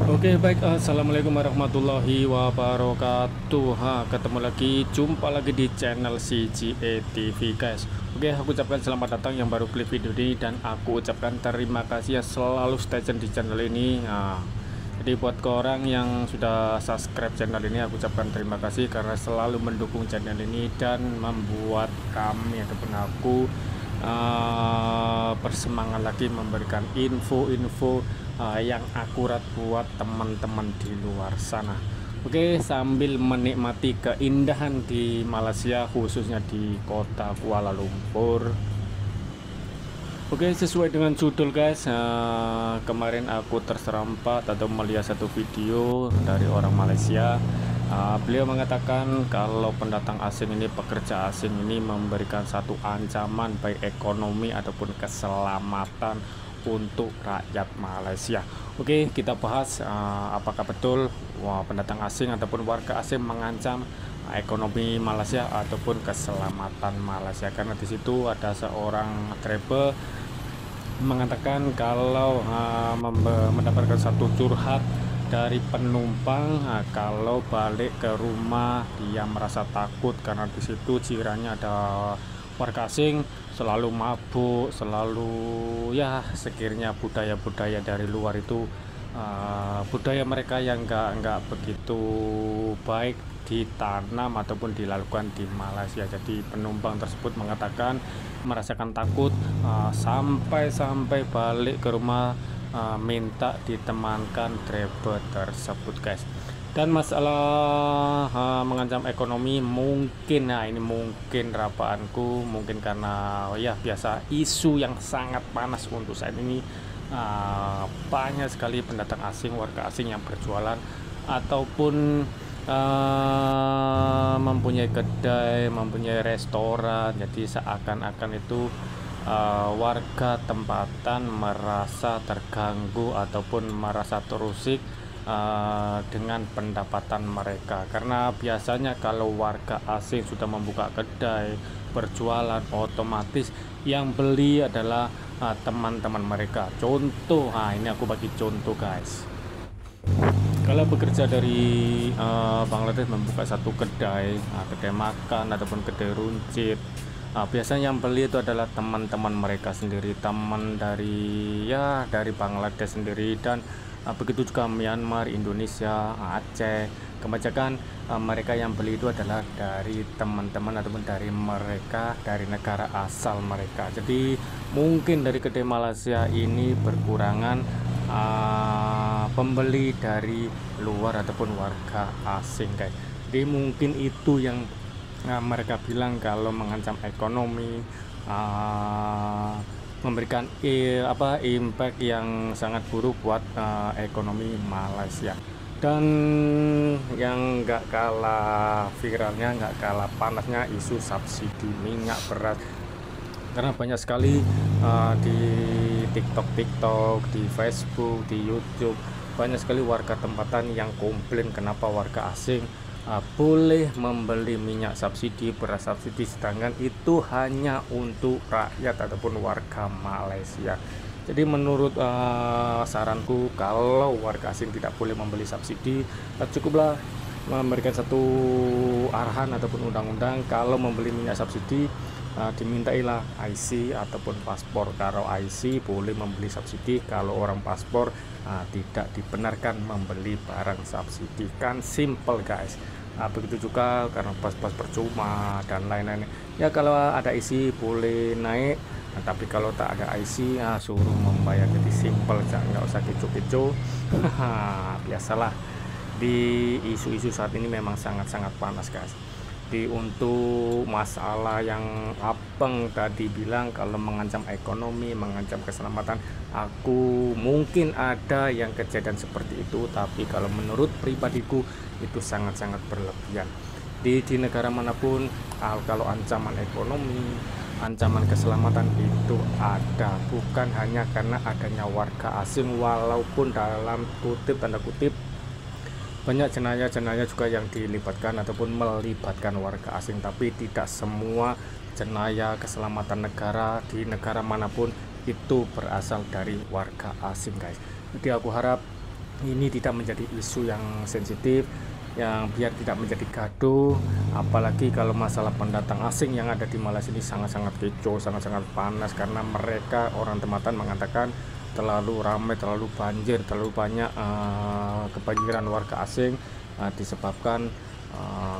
Oke baik, assalamualaikum warahmatullahi wabarakatuh. Ketemu lagi, jumpa lagi di channel CGA TV guys. Oke, aku ucapkan selamat datang yang baru klik video ini, dan aku ucapkan terima kasih ya selalu stay tune di channel ini. Jadi buat ke orang yang sudah subscribe channel ini, aku ucapkan terima kasih karena selalu mendukung channel ini dan membuat kami ataupun aku bersemangat lagi memberikan info-info yang akurat buat teman-teman di luar sana. Oke, sambil menikmati keindahan di Malaysia, khususnya di kota Kuala Lumpur. Oke, sesuai dengan judul guys, kemarin aku terserempak atau melihat satu video dari orang Malaysia. Beliau mengatakan kalau pendatang asing ini, pekerja asing ini memberikan satu ancaman baik ekonomi ataupun keselamatan untuk rakyat Malaysia. Oke, kita bahas apakah betul pendatang asing ataupun warga asing mengancam ekonomi Malaysia ataupun keselamatan Malaysia, karena di situ ada seorang travel mengatakan kalau mendapatkan satu curhat dari penumpang, kalau balik ke rumah dia merasa takut karena di situ ciranya ada warga asing selalu mabuk, selalu ya sekiranya budaya-budaya dari luar itu budaya mereka yang nggak begitu baik ditanam ataupun dilakukan di Malaysia. Jadi penumpang tersebut mengatakan merasakan takut sampai balik ke rumah minta ditemankan driver tersebut guys. Dan masalah mengancam ekonomi mungkin, ini mungkin rapaanku, mungkin karena ya biasa isu yang sangat panas untuk saat ini. Banyak sekali pendatang asing, warga asing yang berjualan ataupun mempunyai kedai, mempunyai restoran. Jadi seakan-akan itu warga tempatan merasa terganggu ataupun merasa terusik dengan pendapatan mereka, karena biasanya kalau warga asing sudah membuka kedai berjualan, otomatis yang beli adalah teman-teman mereka. Contoh, ini aku bagi contoh guys. Kalau bekerja dari Bangladesh membuka satu kedai, kedai makan ataupun kedai runcit, biasanya yang beli itu adalah teman-teman mereka sendiri, teman dari Bangladesh sendiri. Dan begitu juga Myanmar, Indonesia, Aceh. Kebanyakan mereka yang beli itu adalah dari teman-teman ataupun dari mereka, dari negara asal mereka. Jadi mungkin dari kedai Malaysia ini berkurangan pembeli dari luar ataupun warga asing guys. Jadi mungkin itu yang mereka bilang kalau mengancam ekonomi, memberikan impact yang sangat buruk buat ekonomi Malaysia. Dan yang nggak kalah viralnya, nggak kalah panasnya isu subsidi minyak beras, karena banyak sekali di TikTok, di Facebook, di YouTube, banyak sekali warga tempatan yang komplain kenapa warga asing boleh membeli minyak subsidi, beras subsidi, sedangkan itu hanya untuk rakyat ataupun warga Malaysia. Jadi menurut saranku, kalau warga asing tidak boleh membeli subsidi, cukuplah memberikan satu arahan ataupun undang-undang, kalau membeli minyak subsidi dimintailah IC ataupun paspor. Kalau IC boleh membeli subsidi, kalau orang paspor tidak dibenarkan membeli barang subsidi. Kan simple guys. Begitu juga karena pas-pas percuma dan lain-lain ya, kalau ada IC boleh naik, tapi kalau tak ada IC suruh membayar. Jadi simple, nggak usah keco-keco. Biasalah di isu-isu saat ini memang sangat-sangat panas guys. Di untuk masalah yang Abang tadi bilang kalau mengancam ekonomi, mengancam keselamatan, aku mungkin ada yang kejadian seperti itu, tapi kalau menurut pribadiku itu sangat-sangat berlebihan. Di negara manapun kalau ancaman ekonomi, ancaman keselamatan itu ada, bukan hanya karena adanya warga asing, walaupun dalam kutip tanda kutip banyak jenayah-jenayah juga yang dilibatkan ataupun melibatkan warga asing, tapi tidak semua jenayah keselamatan negara di negara manapun itu berasal dari warga asing guys. Jadi aku harap ini tidak menjadi isu yang sensitif, yang biar tidak menjadi gaduh. Apalagi kalau masalah pendatang asing yang ada di Malaysia ini sangat-sangat kecoh, sangat-sangat panas, karena mereka orang tempatan mengatakan terlalu ramai, terlalu banjir, terlalu banyak kebanjiran warga asing, disebabkan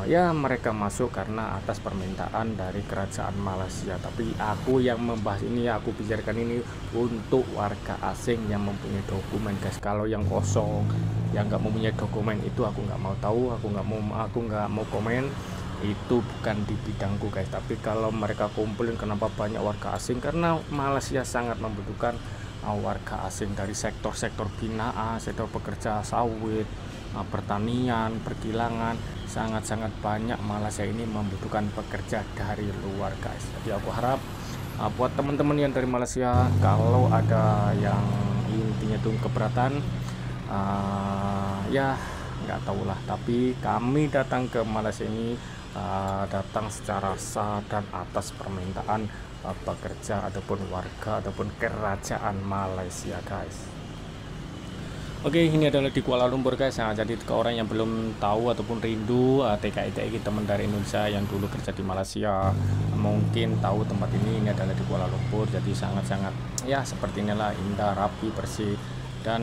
ya mereka masuk karena atas permintaan dari kerajaan Malaysia. Tapi aku yang membahas ini, aku bicarakan ini untuk warga asing yang mempunyai dokumen, guys. Kalau yang kosong, yang nggak mempunyai dokumen, itu aku nggak mau tahu, aku nggak mau komen. Itu bukan di bidangku, guys. Tapi kalau mereka kumpulin kenapa banyak warga asing, karena Malaysia sangat membutuhkan warga asing dari sektor-sektor binaan, sektor pekerja sawit, pertanian, perkilangan. Sangat-sangat banyak Malaysia ini membutuhkan pekerja dari luar, guys. Jadi aku harap buat teman-teman yang dari Malaysia, kalau ada yang intinya tuh keberatan, ya nggak tahulah, tapi kami datang ke Malaysia ini datang secara sah dan atas permintaan pekerja ataupun warga ataupun kerajaan Malaysia, guys. Oke, ini adalah di Kuala Lumpur, guys. Nah, jadi ke orang yang belum tahu ataupun rindu TKI teman dari Indonesia yang dulu kerja di Malaysia, mungkin tahu tempat ini adalah di Kuala Lumpur. Jadi sangat-sangat ya seperti inilah, indah, rapi, bersih. Dan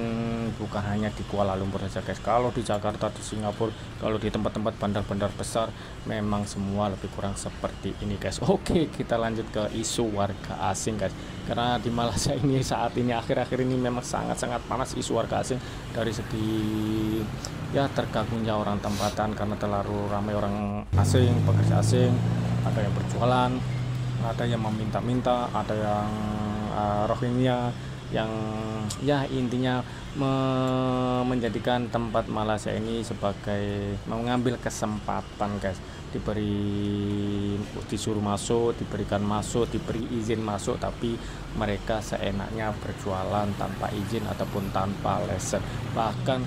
bukan hanya di Kuala Lumpur saja, guys. Kalau di Jakarta, di Singapura, kalau di tempat-tempat bandar-bandar besar, memang semua lebih kurang seperti ini, guys. Oke, kita lanjut ke isu warga asing, guys. Karena di Malaysia ini saat ini akhir-akhir ini memang sangat-sangat panas isu warga asing, dari segi ya tergabungnya orang tempatan karena terlalu ramai orang asing, pekerja asing, ada yang berjualan, ada yang meminta-minta, ada yang Rohingya, yang ya intinya menjadikan tempat Malaysia ini sebagai mengambil kesempatan, guys. Disuruh masuk, diberikan masuk, diberi izin masuk, tapi mereka seenaknya berjualan tanpa izin ataupun tanpa lesen. Bahkan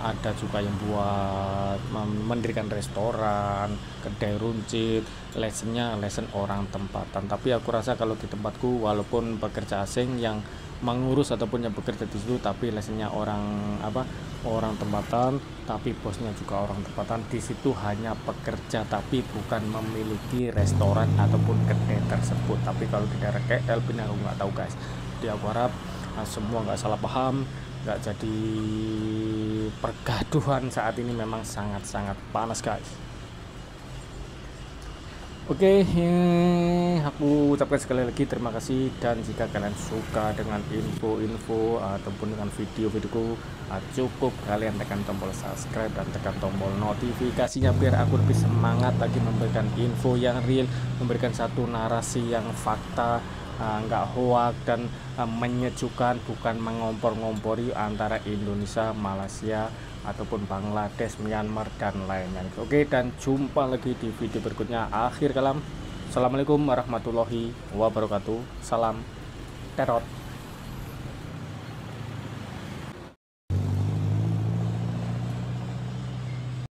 ada juga yang buat mendirikan restoran, kedai runcit, lesennya lesen orang tempatan. Tapi aku rasa kalau di tempatku, walaupun pekerja asing yang mengurus ataupun yang bekerja di situ, tapi lesennya orang tempatan, tapi bosnya juga orang tempatan. Di situ hanya pekerja, tapi bukan memiliki restoran ataupun kedai tersebut. Tapi kalau di daerah KL, benar aku nggak tahu, guys. Di aku harap semua nggak salah paham, nggak jadi pergaduhan. Saat ini memang sangat-sangat panas, guys. Oke, aku ucapkan sekali lagi terima kasih, dan jika kalian suka dengan info-info ataupun dengan video-videoku, cukup kalian tekan tombol subscribe dan tekan tombol notifikasinya biar aku lebih semangat lagi memberikan info yang real, memberikan satu narasi yang fakta, nggak hoak dan menyejukkan, bukan mengompor-ngompori antara Indonesia, Malaysia ataupun Bangladesh, Myanmar dan lainnya. Oke, dan jumpa lagi di video berikutnya. Akhir kalam, assalamualaikum warahmatullahi wabarakatuh. Salam terot.